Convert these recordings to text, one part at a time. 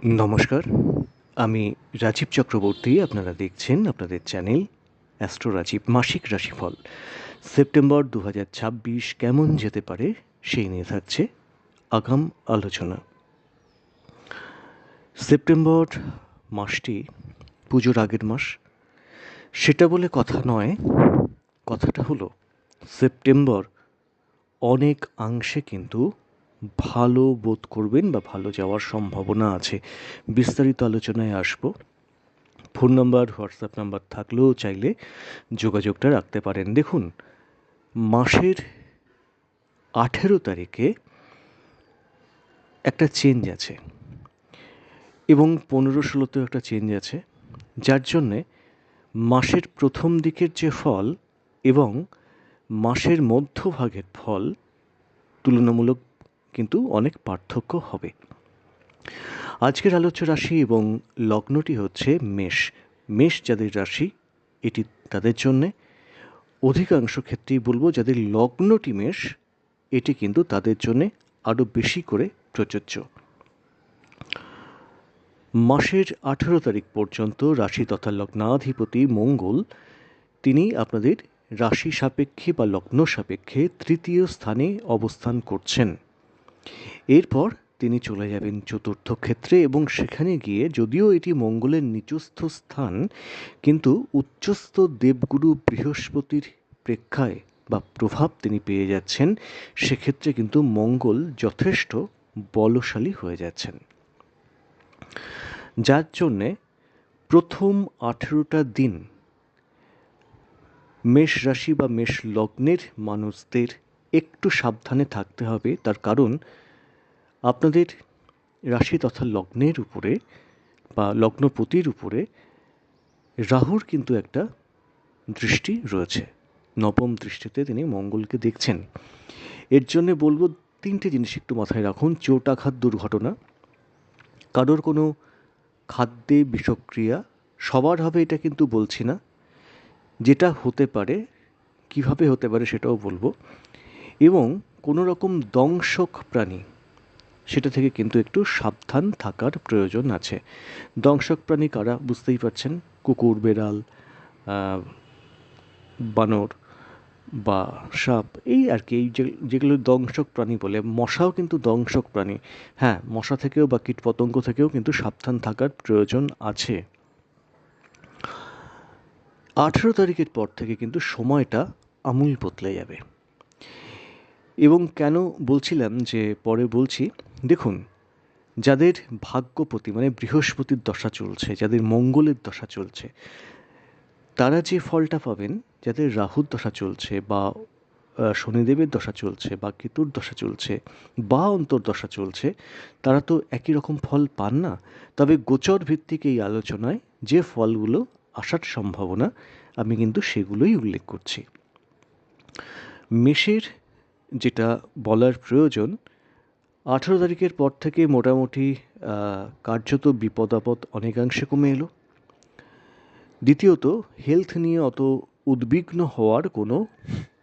নমস্কার, আমি রাজীব চক্রবর্তী। আপনারা দেখছেন আপনাদের চ্যানেল অ্যাস্ট্রো রাজীব মাসিক রাশিফল। সেপ্টেম্বর 2026 কেমন যেতে পারে সেই নিয়ে থাকছে আগাম আলোচনা। সেপ্টেম্বর মাসটি পুজোর আগের মাস, সেটা বলে কথা নয়। কথাটা হলো সেপ্টেম্বর অনেক অংশে কিন্তু ভালো বোধ করবেন বা ভালো যাওয়ার সম্ভাবনা আছে। বিস্তারিত আলোচনায় আসবো। ফোন নাম্বার, হোয়াটসঅ্যাপ নাম্বার থাকলেও চাইলে যোগাযোগটা রাখতে পারেন। দেখুন, মাসের 18 তারিখে একটা চেঞ্জ আছে এবং 15-16তেও একটা চেঞ্জ আছে, যার জন্যে মাসের প্রথম দিকের যে ফল এবং মাসের মধ্যভাগের ফল তুলনামূলক কিন্তু অনেক পার্থক্য হবে। আজকের আলোচ্য রাশি এবং লগ্নটি হচ্ছে মেষ। মেষ যাদের রাশি, এটি তাদের জন্যে, অধিকাংশ ক্ষেত্রেই বলবো যাদের লগ্নটি মেষ, এটি কিন্তু তাদের জন্যে আরও বেশি করে প্রযোজ্য। মাসের 18 তারিখ পর্যন্ত রাশি তথা লগ্নাধিপতি মঙ্গল, তিনি আপনাদের রাশি সাপেক্ষে বা লগ্ন সাপেক্ষে তৃতীয় স্থানে অবস্থান করছেন। এরপর তিনি চলে যাবেন চতুর্থ ক্ষেত্রে এবং সেখানে গিয়ে, যদিও এটি মঙ্গলের নিচস্থ স্থান, কিন্তু উচ্চস্থ দেবগুরু বৃহস্পতির প্রেক্ষায় বা প্রভাব তিনি পেয়ে যাচ্ছেন। সেক্ষেত্রে কিন্তু মঙ্গল যথেষ্ট বলশালী হয়ে যাচ্ছেন, যার জন্যে প্রথম 18টা দিন মেষ রাশি বা মেষ লগ্নের মানুষদের একটু সাবধানে থাকতে হবে। তার কারণ আপনাদের রাশি তথা লগ্নের উপরে বা লগ্নপতির উপরে রাহুর কিন্তু একটা দৃষ্টি রয়েছে। নবম দৃষ্টিতে তিনি মঙ্গলকে দেখছেন। এর জন্যে বলবো 3টে জিনিস একটু মাথায় রাখুন। চোটাঘাত, দুর্ঘটনা, কারোর কোনো খাদ্যে বিষক্রিয়া, সবার হবে এটা কিন্তু বলছি না, যেটা হতে পারে, কিভাবে হতে পারে সেটাও বলবো। এবং কোনো রকম দংশক প্রাণী, সেটা থেকে কিন্তু একটু সাবধান থাকার প্রয়োজন আছে। দংশক প্রাণী কারা বুঝতেই পারছেন, কুকুর, বেড়াল, বানর বা সাপ, এই আর কি, এই যেগুলো দংশক প্রাণী বলে। মশাও কিন্তু দংশক প্রাণী। হ্যাঁ, মশা থেকেও বা কীটপতঙ্গ থেকেও কিন্তু সাবধান থাকার প্রয়োজন আছে। 18 তারিখের পর থেকে কিন্তু সময়টা আমূল বদলে যাবে। এবং কেন বলছিলাম যে পরে বলছি, দেখুন, যাদের ভাগ্যপতি মানে বৃহস্পতির দশা চলছে, যাদের মঙ্গলের দশা চলছে, তারা যে ফলটা পাবেন, যাদের রাহুর দশা চলছে বা শনিদেবের দশা চলছে বা কেতুর দশা চলছে বা অন্তর্দশা চলছে, তারা তো একই রকম ফল পান না। তবে গোচর ভিত্তিক এই আলোচনায় যে ফলগুলো আসার সম্ভাবনা, আমি কিন্তু সেগুলোই উল্লেখ করছি। মেষের যেটা বলার প্রয়োজন, 18 তারিখের পর থেকে মোটামুটি কার্যত বিপদ আপদ অনেকাংশে কমে এলো। দ্বিতীয়ত, হেলথ নিয়ে অত উদ্বিগ্ন হওয়ার কোনো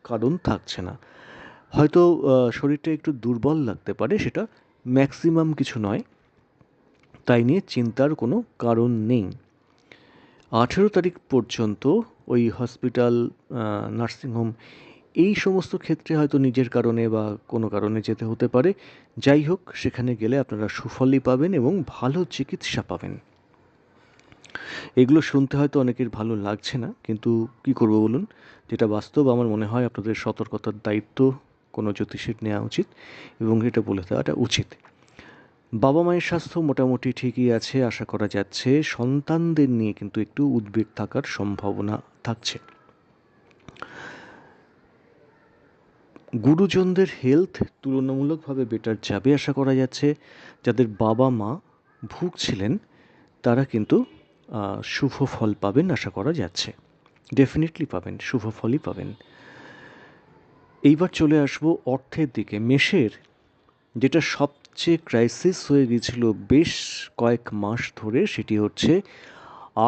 কারণ থাকছে না। হয়তো শরীরটা একটু দুর্বল লাগতে পারে, সেটা ম্যাক্সিমাম কিছু নয়, তাই নিয়ে চিন্তার কোনো কারণ নেই। 18 তারিখ পর্যন্ত ওই হসপিটাল, নার্সিংহোম, এই সমস্ত ক্ষেত্রে হয়তো নিজের কারণে বা কোনো কারণে যেতে হতে পারে। যাই হোক, সেখানে গেলে আপনারা সুফলই পাবেন এবং ভালো চিকিৎসা পাবেন। এগুলো শুনতে হয়তো অনেকের ভালো লাগছে না, কিন্তু কী করব বলুন, যেটা বাস্তব। আমার মনে হয় আপনাদের সতর্কতার দায়িত্ব কোনো জ্যোতিষীর নেওয়া উচিত এবং এটা বলে দেওয়াটা উচিত। বাবা মায়ের স্বাস্থ্য মোটামুটি ঠিকই আছে, আশা করা যাচ্ছে। সন্তানদের নিয়ে কিন্তু একটু উদ্বেগ থাকার সম্ভাবনা থাকছে। গুরুজনদের হেলথ তুলনামূলকভাবে বেটার যাবে আশা করা যাচ্ছে। যাদের বাবা মা ভুগছিলেন, তারা কিন্তু শুভ ফল পাবেন আশা করা যাচ্ছে। ডেফিনেটলি পাবেন, শুভ ফলই পাবেন। এইবার চলে আসবো অর্থের দিকে। মেষের যেটা সবচেয়ে ক্রাইসিস হয়ে গিয়েছিল বেশ কয়েক মাস ধরে, সেটি হচ্ছে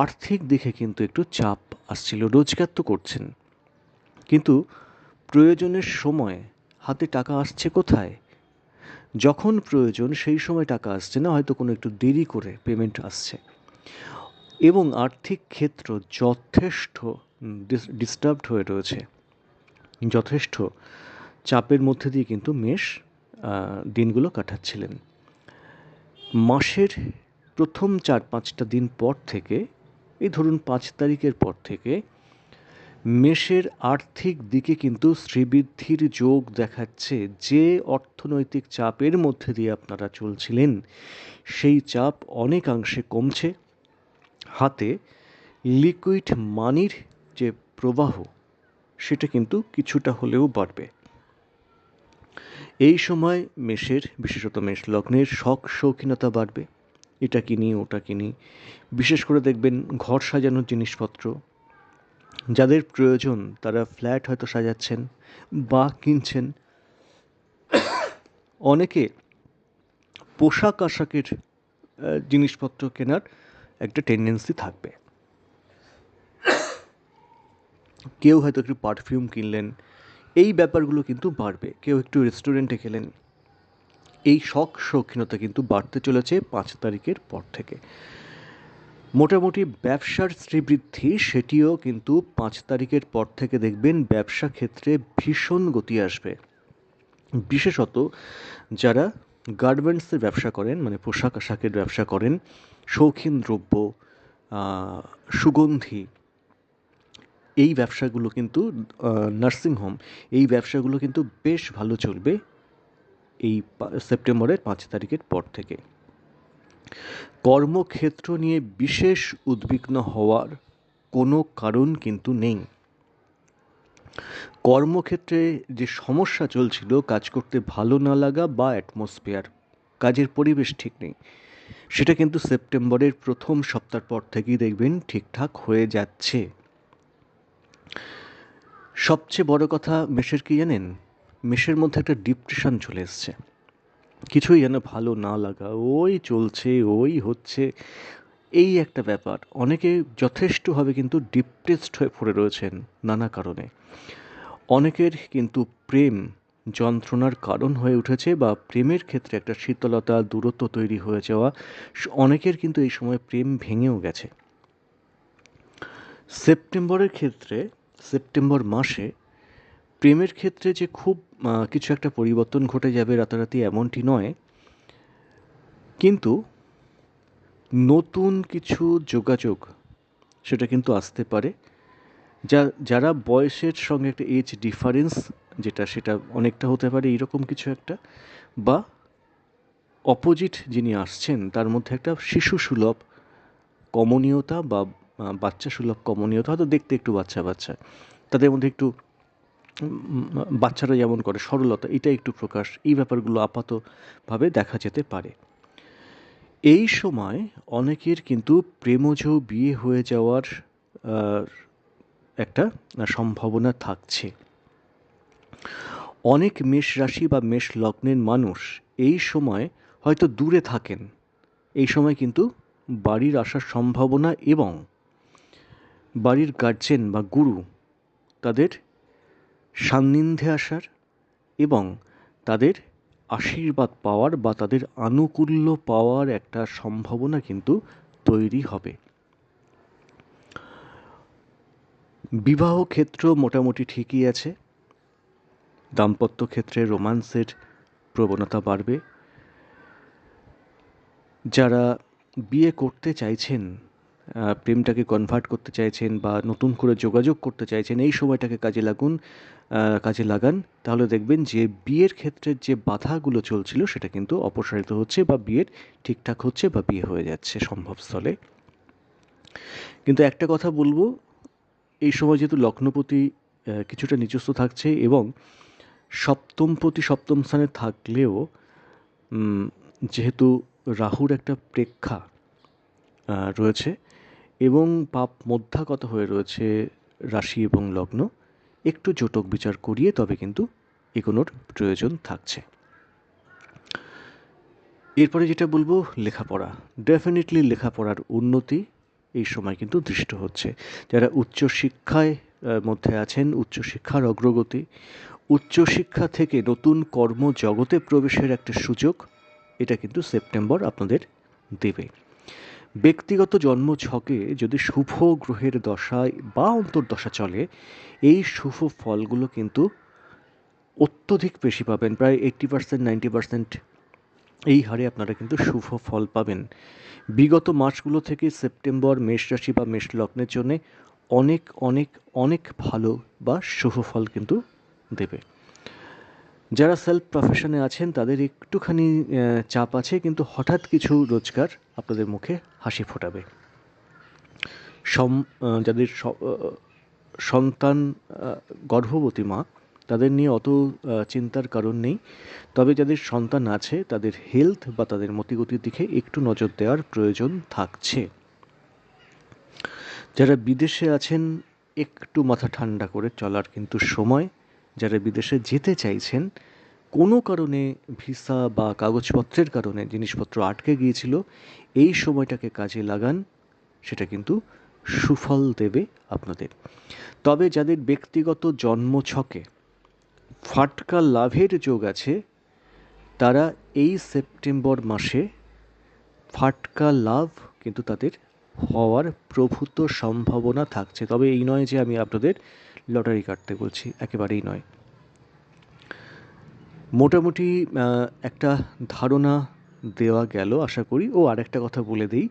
আর্থিক দিকে কিন্তু একটু চাপ আসছিল। রোজগার তো করছেন, কিন্তু প্রয়োজনের সময় হাতে টাকা আসছে কোথায়? যখন প্রয়োজন সেই সময় টাকা আসছে না, হয়তো কোনো একটু দেরি করে পেমেন্ট আসছে, এবং আর্থিক ক্ষেত্র যথেষ্ট ডিস্টার্বড হয়ে রয়েছে, যথেষ্ট চাপের মধ্যে দিয়ে কিন্তু মেষ দিনগুলো কাটাচ্ছিলেন। মাসের প্রথম 4-5টা দিন পর থেকে, এই ধরুন 5 তারিখের পর থেকে মেষের আর্থিক দিকে কিন্তু শ্রীবৃদ্ধির যোগ দেখাচ্ছে। যে অর্থনৈতিক চাপের মধ্যে দিয়ে আপনারা চলছিলেন সেই চাপ অনেকাংশে কমছে। হাতে লিকুইড মানির যে প্রবাহ সেটা কিন্তু কিছুটা হলেও বাড়বে। এই সময় মেষের, বিশেষত মেষ লগ্নের শখ শৌখিনতা বাড়বে। এটা কিনি, ওটা কিনি। বিশেষ করে দেখবেন ঘর সাজানোর জিনিসপত্র যাদের প্রয়োজন তারা ফ্ল্যাট হয়তো সাজাচ্ছেন বা কিনছেন। অনেকে পোশাক আশাকের জিনিসপত্র কেনার একটা টেন্ডেন্সি থাকবে। কেউ হয়তো একটু পারফিউম কিনলেন, এই ব্যাপারগুলো কিন্তু বাড়বে। কেউ একটু রেস্টুরেন্টে গেলেন, এই শখ শৌখিনতা কিন্তু বাড়তে চলেছে 5 তারিখের পর থেকে। মোটামুটি ব্যবসার শ্রীবৃদ্ধি সেটিও কিন্তু 5 তারিখের পর থেকে দেখবেন ব্যবসা ক্ষেত্রে ভীষণ গতি আসবে। বিশেষত যারা গার্মেন্টসের ব্যবসা করেন, মানে পোশাক আশাকের ব্যবসা করেন, শৌখিন দ্রব্য, সুগন্ধি, এই ব্যবসাগুলো কিন্তু, নার্সিংহোম, এই ব্যবসাগুলো কিন্তু বেশ ভালো চলবে এই সেপ্টেম্বরের 5 তারিখের পর থেকে। কর্মক্ষেত্র নিয়ে বিশেষ উদ্বিগ্ন হওয়ার কোনো কারণ কিন্তু নেই। কর্মক্ষেত্রে যে সমস্যা চলছিল, কাজ করতে ভালো না লাগা বা অ্যাটমসফিয়ার, কাজের পরিবেশ ঠিক নেই, সেটা কিন্তু সেপ্টেম্বরের প্রথম সপ্তাহ পর থেকেই দেখবেন ঠিকঠাক হয়ে যাচ্ছে। সবচেয়ে বড় কথা মেষের কি জানেন, মেষের মধ্যে একটা ডিপ্রেশন চলে এসছে। কিছুই যেন ভালো না লাগা, ওই চলছে, ওই হচ্ছে, এই একটা ব্যাপার। অনেকে যথেষ্টভাবে কিন্তু ডিপ্রেসড হয়ে পড়ে রয়েছেন নানা কারণে। অনেকের কিন্তু প্রেম যন্ত্রণার কারণ হয়ে উঠেছে, বা প্রেমের ক্ষেত্রে একটা শীতলতা, দূরত্ব তৈরি হয়ে যাওয়া। অনেকের কিন্তু এই সময় প্রেম ভেঙেও গেছে। সেপ্টেম্বরের ক্ষেত্রে, সেপ্টেম্বর মাসে প্রেমের ক্ষেত্রে যে খুব কিছু একটা পরিবর্তন ঘটে যাবে রাতারাতি এমনটি নয়, কিন্তু নতুন কিছু যোগাযোগ সেটা কিন্তু আসতে পারে। যারা বয়সের সঙ্গে একটা এজ ডিফারেন্স, যেটা সেটা অনেকটা হতে পারে এইরকম কিছু একটা, বা অপোজিট যিনি আসছেন তার মধ্যে একটা শিশু সুলভ কমনীয়তা বা বাচ্চা সুলভ কমনীয়তা, হয়তো দেখতে একটু বাচ্চা বাচ্চা, তাদের মধ্যে একটু বাচ্চারা যেমন করে সরলতা, এটা একটু প্রকাশ, এই ব্যাপারগুলো আপাতভাবে দেখা যেতে পারে। এই সময় অনেকের কিন্তু প্রেমজ বিয়ে হয়ে যাওয়ার একটা সম্ভাবনা থাকছে। অনেক মেষ রাশি বা মেষ লগ্নের মানুষ এই সময় হয়তো দূরে থাকেন, এই সময় কিন্তু বাড়ির আসার সম্ভাবনা এবং বাড়ির গার্জেন বা গুরু তাদের সান্নিধ্যে আসার এবং তাদের আশীর্বাদ পাওয়ার বা তাদের আনুকূল্য পাওয়ার একটা সম্ভাবনা কিন্তু তৈরি হবে। বিবাহ ক্ষেত্র মোটামুটি ঠিকই আছে। দাম্পত্য ক্ষেত্রে রোম্যান্সের প্রবণতা বাড়বে। যারা বিয়ে করতে চাইছেন, প্রেমটাকে কনভার্ট করতে চাইছেন বা নতুন করে যোগাযোগ করতে চাইছেন, এই সময়টাকে কাজে লাগান, তাহলে দেখবেন যে বিয়ের ক্ষেত্রে যে বাধাগুলো চলছিল সেটা কিন্তু অপসারিত হচ্ছে, বা বিয়ের ঠিকঠাক হচ্ছে, বা বিয়ে হয়ে যাচ্ছে সম্ভবস্থলে। কিন্তু একটা কথা বলবো, এই সময় যেহেতু লগ্নপতি কিছুটা নিচস্থ থাকছে এবং সপ্তমপতি সপ্তম স্থানে থাকলেও যেহেতু রাহুর একটা প্রেক্ষা রয়েছে এবং পাপ মধ্যাগত হয়ে রয়েছে রাশি এবং লগ্ন, একটু জটক বিচার করিয়ে তবে কিন্তু এগোনোর প্রয়োজন থাকছে। এরপরে যেটা বলবো, লেখাপড়া, ডেফিনেটলি লেখাপড়ার উন্নতি এই সময় কিন্তু দৃষ্ট হচ্ছে। যারা উচ্চশিক্ষায় মধ্যে আছেন, উচ্চশিক্ষার অগ্রগতি, উচ্চশিক্ষা থেকে নতুন কর্মজগতে প্রবেশের একটা সুযোগ, এটা কিন্তু সেপ্টেম্বর আপনাদের দেবে। ব্যক্তিগত জন্মছকে যদি শুভ গ্রহের দশায় বা অন্তর্দশা চলে, এই শুভ ফলগুলো কিন্তু অত্যধিক বেশি পাবেন, প্রায় 80%, 90% এই হারে আপনারা কিন্তু শুভ ফল পাবেন। বিগত মাসগুলো থেকে সেপ্টেম্বর মেষ রাশি বা মেষ লগ্নের জন্যে অনেক অনেক অনেক ভালো বা শুভ ফল কিন্তু দেবে। যারা সেলফ প্রফেশনে আছেন তাদের একটুখানি চাপ আছে, কিন্তু হঠাৎ কিছু রোজগার আপনাদের মুখে হাসি ফোটাবে। যাদের সন্তান গর্ভবতী মা, তাদের নিয়ে অত চিন্তার কারণ নেই। তবে যাদের সন্তান আছে তাদের হেলথ বা তাদের মতিগতির দিকে একটু নজর দেওয়ার প্রয়োজন থাকছে। যারা বিদেশে আছেন একটু মাথা ঠান্ডা করে চলার কিন্তু সময়। যারা বিদেশে যেতে চাইছেন, কোনো কারণে ভিসা বা কাগজপত্রের কারণে জিনিসপত্র আটকে গিয়েছিল, এই সময়টাকে কাজে লাগান, সেটা কিন্তু সুফল দেবে আপনাদের। তবে যাদের ব্যক্তিগত জন্মছকে ফাটকা লাভের যোগ আছে, তারা এই সেপ্টেম্বর মাসে ফাটকা লাভ কিন্তু তাদের হওয়ার প্রভূত সম্ভাবনা থাকছে। তবে এই নয় যে আমি আপনাদের লটারি কাটতে বলছি, একেবারেই নয়। মোটামুটি একটা ধারণা দেওয়া গেল আশা করি। ও আরেকটা কথা বলে দিই,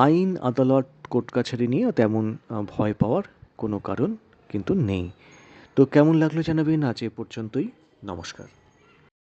আইন আদালত কোর্ট কাছারি নিয়ে তেমন ভয় পাওয়ার কোনো কারণ কিন্তু নেই। তো কেমন লাগলো জানাবেন। আজ এ পর্যন্তই। নমস্কার।